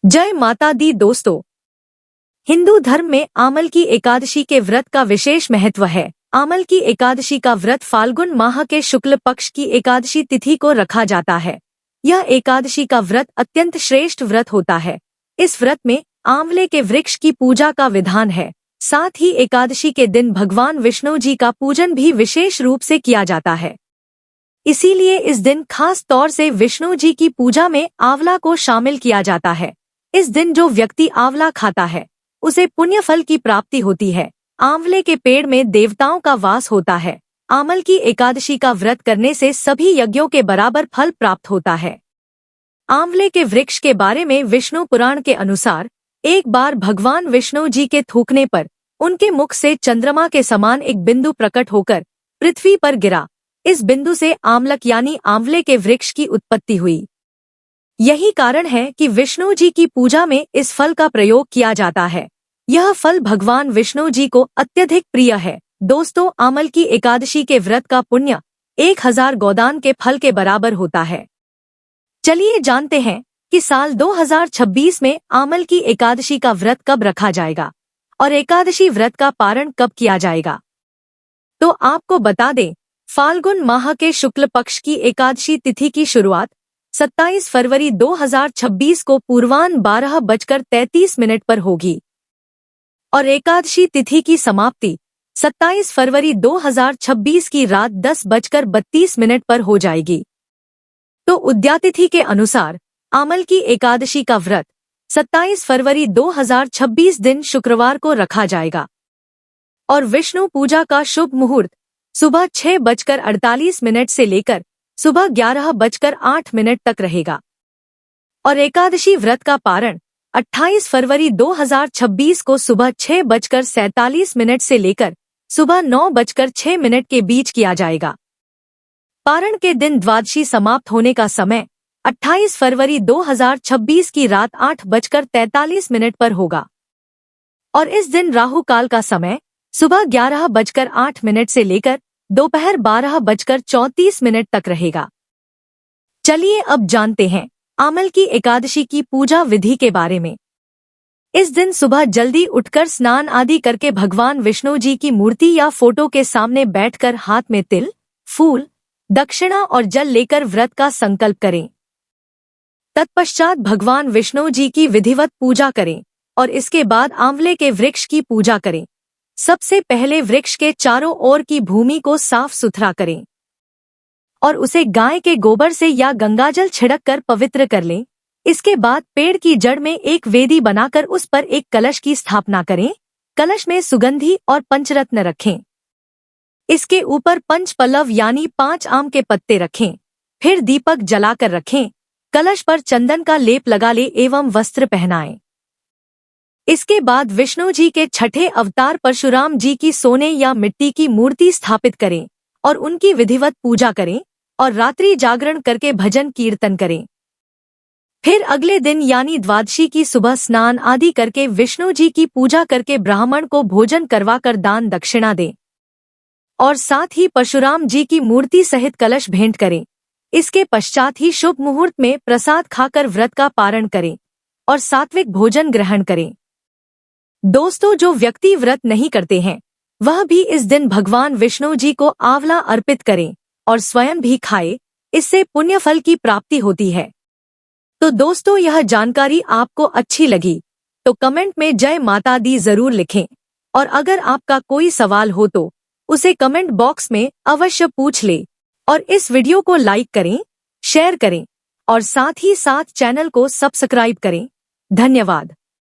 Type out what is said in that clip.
जय माता दी दोस्तों। हिंदू धर्म में आमल की एकादशी के व्रत का विशेष महत्व है। आमल की एकादशी का व्रत फाल्गुन माह के शुक्ल पक्ष की एकादशी तिथि को रखा जाता है। यह एकादशी का व्रत अत्यंत श्रेष्ठ व्रत होता है। इस व्रत में आंवले के वृक्ष की पूजा का विधान है। साथ ही एकादशी के दिन भगवान विष्णु जी का पूजन भी विशेष रूप से किया जाता है। इसीलिए इस दिन खास तौर से विष्णु जी की पूजा में आंवला को शामिल किया जाता है। इस दिन जो व्यक्ति आंवला खाता है उसे पुण्य फल की प्राप्ति होती है। आंवले के पेड़ में देवताओं का वास होता है। आमल की एकादशी का व्रत करने से सभी यज्ञों के बराबर फल प्राप्त होता है। आंवले के वृक्ष के बारे में विष्णु पुराण के अनुसार एक बार भगवान विष्णु जी के थूकने पर उनके मुख से चंद्रमा के समान एक बिंदु प्रकट होकर पृथ्वी पर गिरा। इस बिंदु से आमलक यानी आंवले के वृक्ष की उत्पत्ति हुई। यही कारण है कि विष्णु जी की पूजा में इस फल का प्रयोग किया जाता है। यह फल भगवान विष्णु जी को अत्यधिक प्रिय है। दोस्तों, आमल की एकादशी के व्रत का पुण्य 1000 गोदान के फल के बराबर होता है। चलिए जानते हैं कि साल 2026 में आमल की एकादशी का व्रत कब रखा जाएगा और एकादशी व्रत का पारण कब किया जाएगा। तो आपको बता दें, फाल्गुन माह के शुक्ल पक्ष की एकादशी तिथि की शुरुआत 27 फरवरी 2026 को पूर्वाह्न 12:33 पर होगी और एकादशी तिथि की समाप्ति 27 फरवरी 2026 की रात 10:32 पर हो जाएगी। तो उद्यातिथि के अनुसार आमल की एकादशी का व्रत 27 फरवरी 2026 दिन शुक्रवार को रखा जाएगा और विष्णु पूजा का शुभ मुहूर्त सुबह 6:48 से लेकर सुबह 11:08 तक रहेगा और एकादशी व्रत का पारण 28 फरवरी 2026 को सुबह 6:47 से लेकर सुबह 9:06 के बीच किया जाएगा। पारण के दिन द्वादशी समाप्त होने का समय 28 फरवरी 2026 की रात 8:43 पर होगा और इस दिन राहु काल का समय सुबह 11:08 से लेकर दोपहर 12:34 तक रहेगा। चलिए अब जानते हैं आमल की एकादशी की पूजा विधि के बारे में। इस दिन सुबह जल्दी उठकर स्नान आदि करके भगवान विष्णु जी की मूर्ति या फोटो के सामने बैठकर हाथ में तिल, फूल, दक्षिणा और जल लेकर व्रत का संकल्प करें। तत्पश्चात भगवान विष्णु जी की विधिवत पूजा करें और इसके बाद आंवले के वृक्ष की पूजा करें। सबसे पहले वृक्ष के चारों ओर की भूमि को साफ सुथरा करें और उसे गाय के गोबर से या गंगाजल छिड़क कर पवित्र कर लें। इसके बाद पेड़ की जड़ में एक वेदी बनाकर उस पर एक कलश की स्थापना करें। कलश में सुगंधी और पंचरत्न रखें। इसके ऊपर पंच पल्लव यानी 5 आम के पत्ते रखें। फिर दीपक जलाकर रखें। कलश पर चंदन का लेप लगा ले एवं वस्त्र पहनाएं। इसके बाद विष्णु जी के छठे अवतार परशुराम जी की सोने या मिट्टी की मूर्ति स्थापित करें और उनकी विधिवत पूजा करें और रात्रि जागरण करके भजन कीर्तन करें। फिर अगले दिन यानी द्वादशी की सुबह स्नान आदि करके विष्णु जी की पूजा करके ब्राह्मण को भोजन करवाकर दान दक्षिणा दें और साथ ही परशुराम जी की मूर्ति सहित कलश भेंट करें। इसके पश्चात ही शुभ मुहूर्त में प्रसाद खाकर व्रत का पारण करें और सात्विक भोजन ग्रहण करें। दोस्तों, जो व्यक्ति व्रत नहीं करते हैं वह भी इस दिन भगवान विष्णु जी को आंवला अर्पित करें और स्वयं भी खाए। इससे पुण्य फल की प्राप्ति होती है। तो दोस्तों, यह जानकारी आपको अच्छी लगी तो कमेंट में जय माता दी जरूर लिखें और अगर आपका कोई सवाल हो तो उसे कमेंट बॉक्स में अवश्य पूछ ले और इस वीडियो को लाइक करें, शेयर करें और साथ ही साथ चैनल को सब्सक्राइब करें। धन्यवाद।